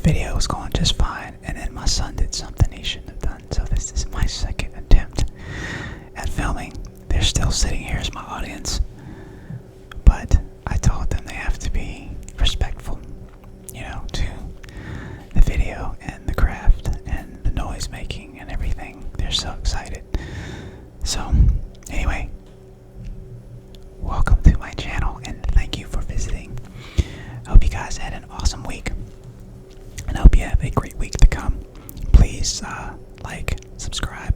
video was going just fine, and then my son did something he shouldn't have done. So this is my second attempt at filming. They're still sitting here as my audience, but I told them they have to be respectful, to the video and the craft and the noise making and everything. They're so excited. So anyway, welcome to my channel and thank you for visiting. I hope you guys had an awesome week, and I hope you have a great week to come. Please like, subscribe,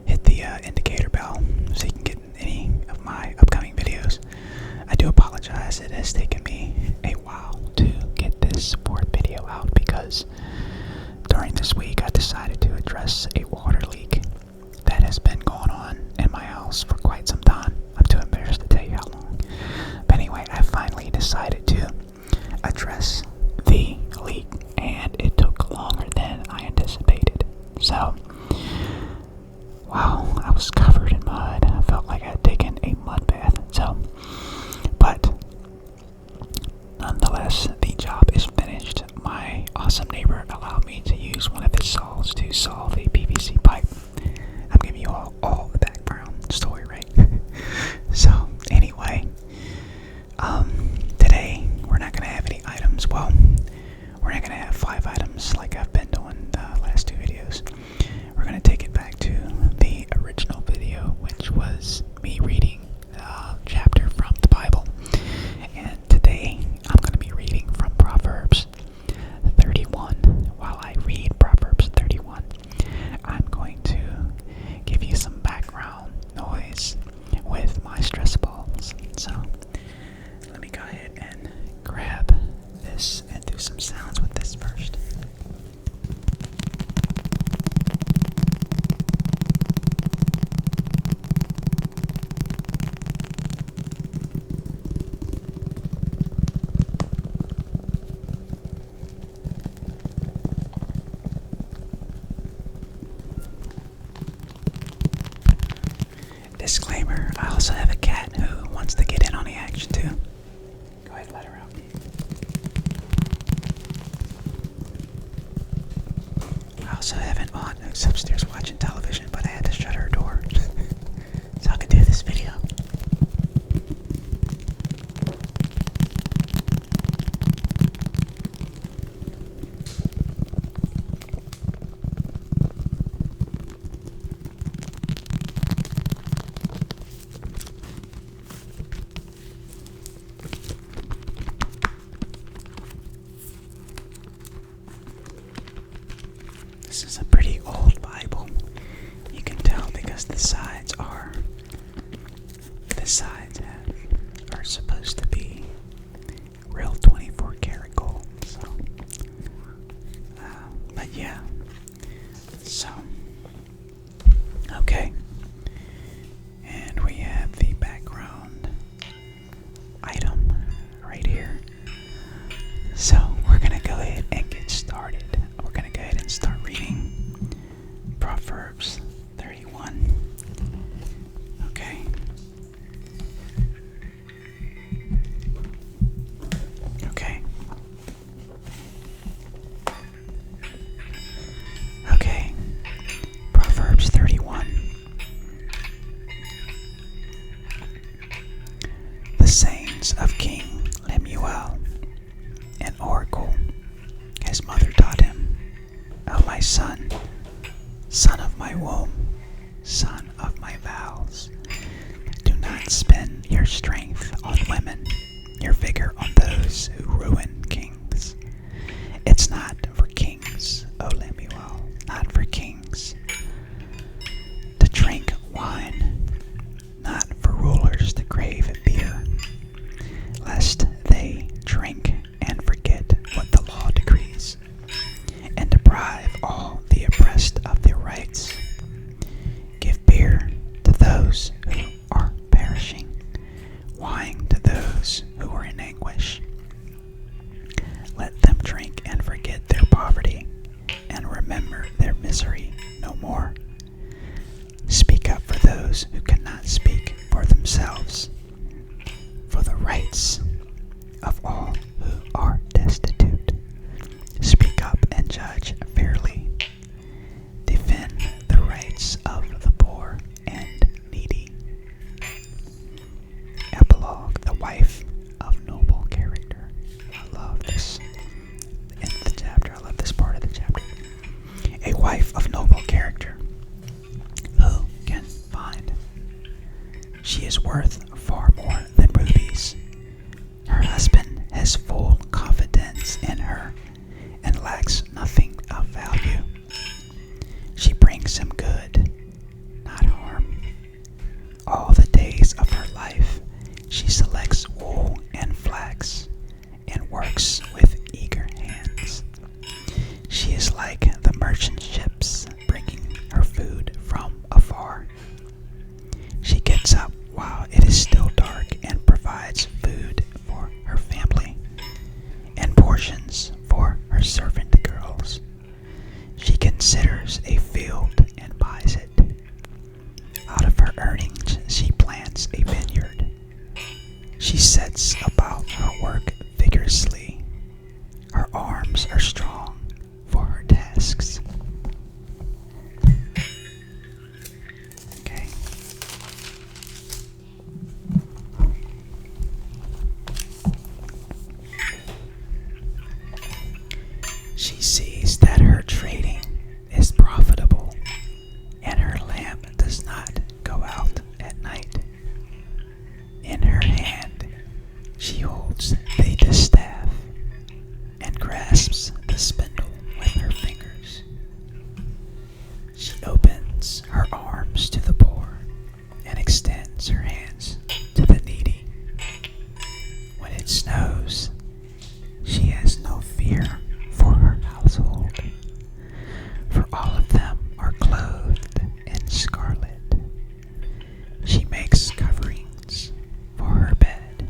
hit the indicator bell so you can get any of my upcoming videos. I do apologize, it has taken me a while to get this fourth video out because during this week I decided to address a water leak that has been going on in my house for quite some time. I'm too embarrassed to tell you how long. But anyway, I finally decided to address the leak, and it took longer than I anticipated. So, wow, I was covered in mud. I felt like I had taken a mud bath. But nonetheless, the job is finished. My awesome neighbor allowed me to use one of his saws to saw the PVC pipe. I'm giving you all the background story, right? So, anyway, today we're not going to have any items. Well, we're not going to have 5 items like I've been doing the last 2 videos. We're going to take it back to the original video, which was me reading a chapter from the Bible. And today I'm going to be reading from Proverbs 31. While I read Proverbs 31, I'm going to give you some background noise with my stress balls. So let me go ahead and grab this and do some sounds with this first. Disclaimer, I also have a cat who wants to get in on the action too. Go ahead and let her out. I also have an aunt who's upstairs watching television, but I had to shut her door so I could do this video. This is a pretty old Bible. You can tell because the sides are supposed to be real 24 karat gold. So, but yeah. So, okay. And we have the background item right here. So we're gonna go ahead and get started. We're gonna go ahead and start reading Proverbs 31. Okay. Okay. Okay. Proverbs 31. The sayings of King Lemuel, an oracle. His mother taught him, O my son, son of my womb, son of my vows, do not spend your strength on women, your vigor on those who ruin kings. It's not for kings, O Lemuel, not for kings, to drink wine, not for rulers to crave beer, lest they drink and forget what the law decrees, and deprive all the oppressed of their rights. portions for her servant girls. She considers a field and buys it. Out of her earnings, she plants a vineyard. She sets about her work vigorously. Her arms are strong for her tasks. Okay. She sees that her trading is profitable and her lamp does not go out at night. In her hand she holds the distaff and grasps the spindle with her fingers. She opens her arms to the poor and extends her hands to the needy. When it snows, she has no fear for her household, for all of them are clothed in scarlet. She makes coverings for her bed.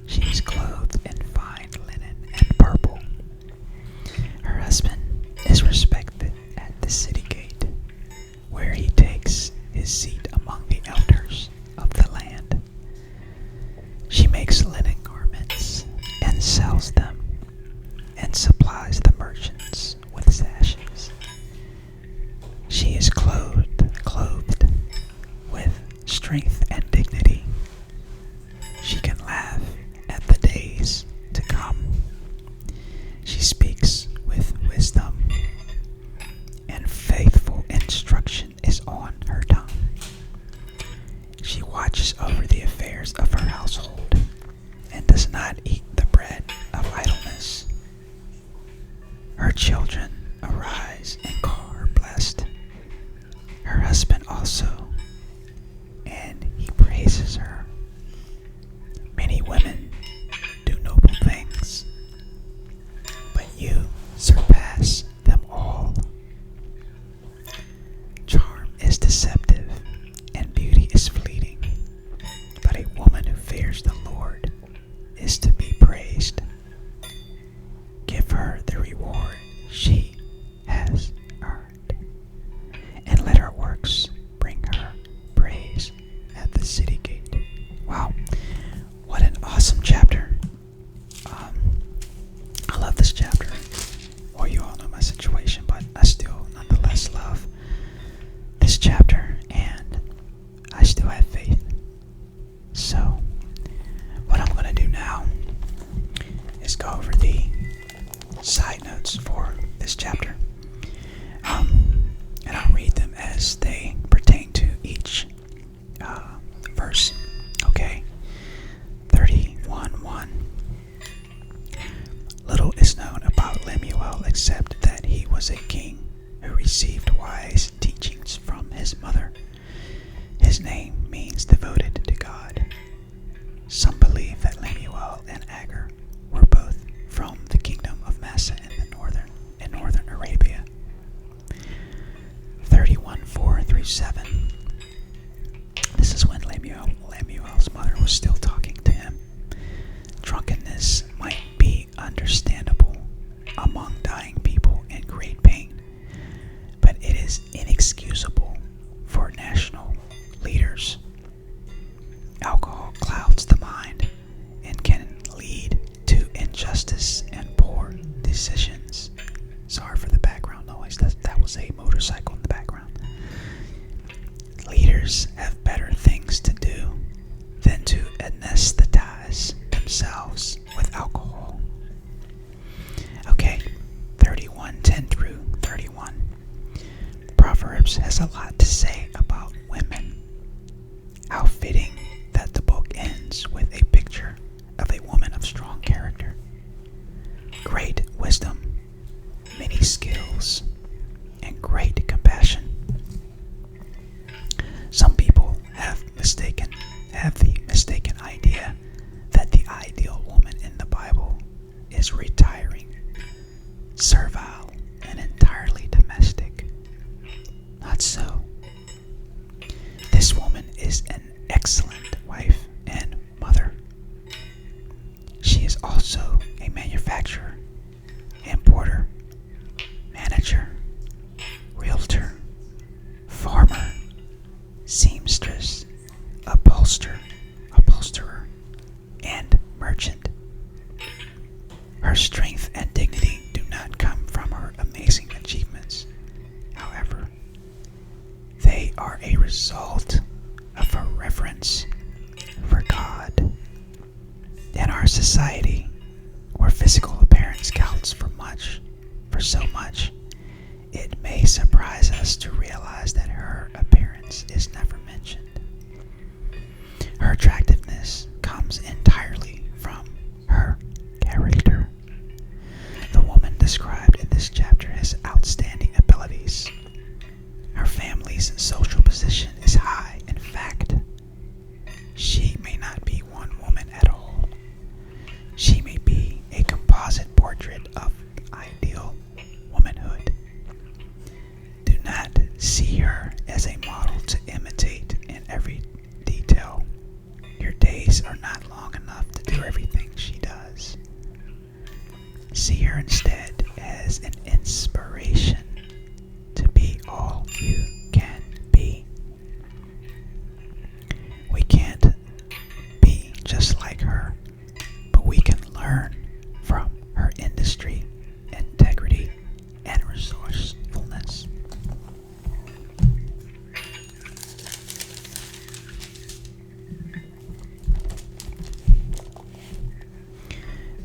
She is clothed in fine linen and purple. Her husband is respected at the city gate, where he takes his seat among the elders of the land. She makes linen garments and sells them, and supplies the merchants with sashes. She is clothed with strength and dignity. She can laugh at the days to come. She speaks with wisdom, and faithful instruction is on her tongue. She watches over the affairs of her household and does not eat the bread of idleness. Her children arise and call her blessed. Her husband also, and he praises her. Many women do noble things, but you surpass them all. Charm is deceptive, and beauty is fleeting, but a woman who fears the Lord is to be praised. Give her the reward she has earned, and let her works bring her praise at the city gate. Wow, what an awesome chapter. I love this chapter. Well, you all know my situation, but I still nonetheless love this chapter, and I still have faith. So, what I'm going to do now is go over the side notes for this chapter. And I'll read them as they pertain to each verse. Okay. 31:1. Little is known about Lemuel except that he was a king who received wise teachings from his mother. His name means devoted to God. Some believe that Lemuel and Agar were both from the kingdom of Massa in northern Arabia. 31:4-7. This is when Lemuel's mother was still talking to him. Drunkenness might be understandable among dying people in great pain, but it is inexcusable for national leaders. Alcohol clouds the mind and can lead to injustice and poor decisions. Sorry for the background noise. That was a motorcycle in the background. Leaders have better things to do than to anesthetize themselves with alcohol. Okay, 31:10-31. Proverbs has a lot to say about women. How fitting that the book ends with a picture of a woman of strong character, great wisdom, many skills, and great compassion. Some people have the mistaken idea that the ideal woman in the Bible is retiring, servile, and entirely domestic. Not so. This woman is an excellent wife and mother. She is also a manufacturer worth and dignity do not come from her amazing achievements. However, they are a result of her reverence for God. In our society, where physical appearance counts for so much, it may surprise us to realize that her appearance is never mentioned. Her attractiveness comes entirely from her character. The woman described in this chapter has outstanding abilities. Her family's social position is high. In fact, she may not be one woman at all. She may be a composite portrait of ideal womanhood. Do not see her as a model to imitate in every detail. Your days are not long enough to do everything she does. See her instead as an inspiration to be all you can be. We can't be just like her, but we can learn from her industry, integrity, and resourcefulness.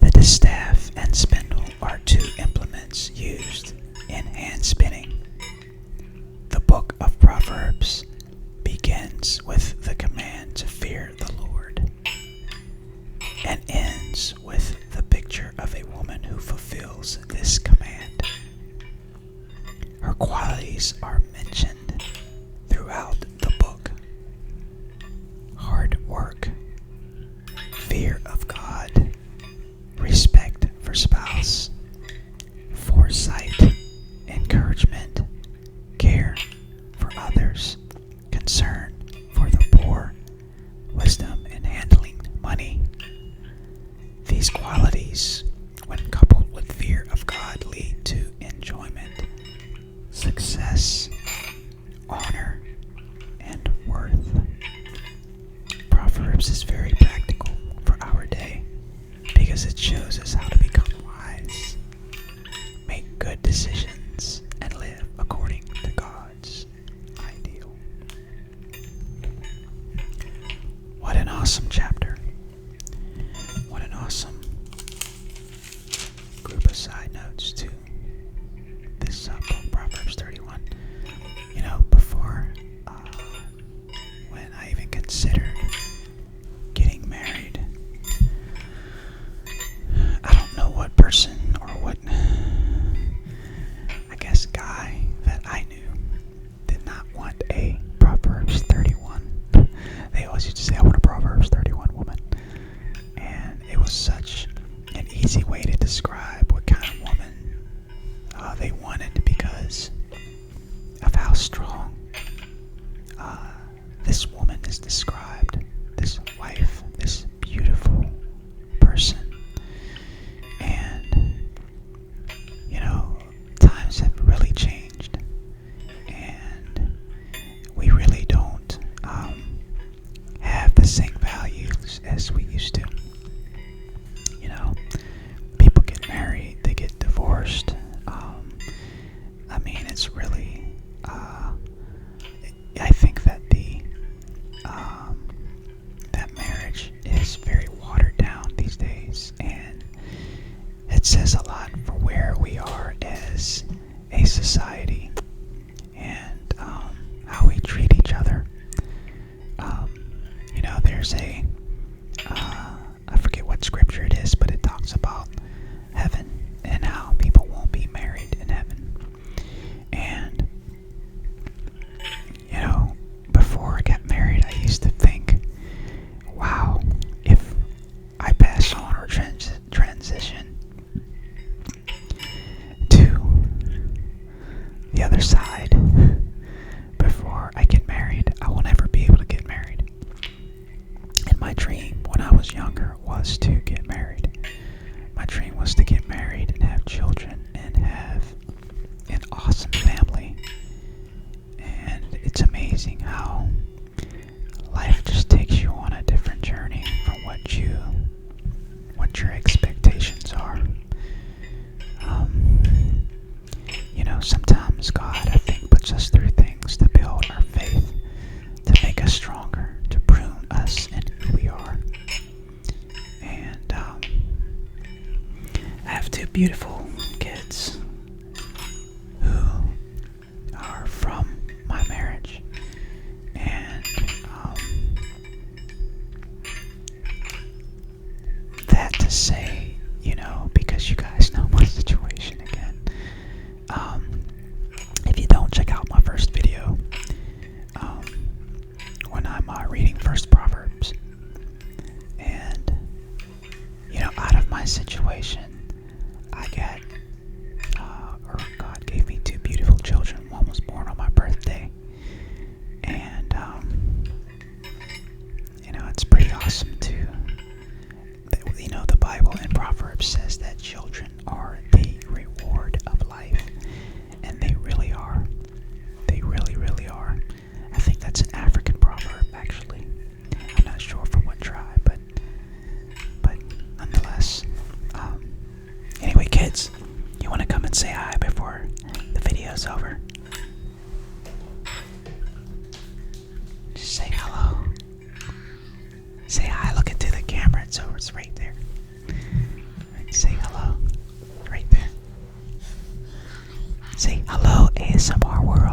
The distaff and spindle are two implements used in hand spinning. The book of Proverbs begins with the command to fear the Lord and ends with the picture of a woman who fulfills this command. Her qualities are mentioned throughout the book: hard work, fear of God, respect for spouse, foresight, encouragement, care for others, concern for the poor, wisdom in handling money. These qualities, when coupled with fear of God, lead to enjoyment, success, honor, and worth. Proverbs is very practical for our day because it shows us how to become wise, make good decisions, and live according to God's ideal. What an awesome chapter. What an awesome group of side notes to this book, Proverbs 31. Before, when I even considered getting married, I don't know what person or what, I guess, guy that I knew did not want a Proverbs 31. They always used to say, I want a Proverbs 31 woman. And it was such an easy way to describe what kind of woman they wanted because of how strong this woman is described. This wife, this beautiful person. And, times have really changed. And we really don't have the same values as we used to. People get married, they get divorced. It's really, I think that that marriage is very watered down these days, and it says a lot for where we are as a society and how we treat each other. There's I forget what scripture it is, but it talks about heaven and how people won't be married in heaven. And, before I got married, I used to think, wow, if I pass on or transition to the other side before I get married, I will never be able to get married. In my beautiful kids who are from my marriage. And that to say, because you guys know my situation again. If you don't check out my first video, when I'm reading first Proverbs, and out of my situation, I got, or God gave me two beautiful children. One was born on my birthday, and it's pretty awesome too. The Bible in Proverbs says that children are the reward of life, and they really are. They really, really are. I think that's an African proverb, actually. I'm not sure from what tribe, but nonetheless. Anyway, kids, you want to come and say hi before the video's over? Just say hello. Say hi. Look into the camera. It's over. It's right there. Say hello. Right there. Say hello, ASMR world.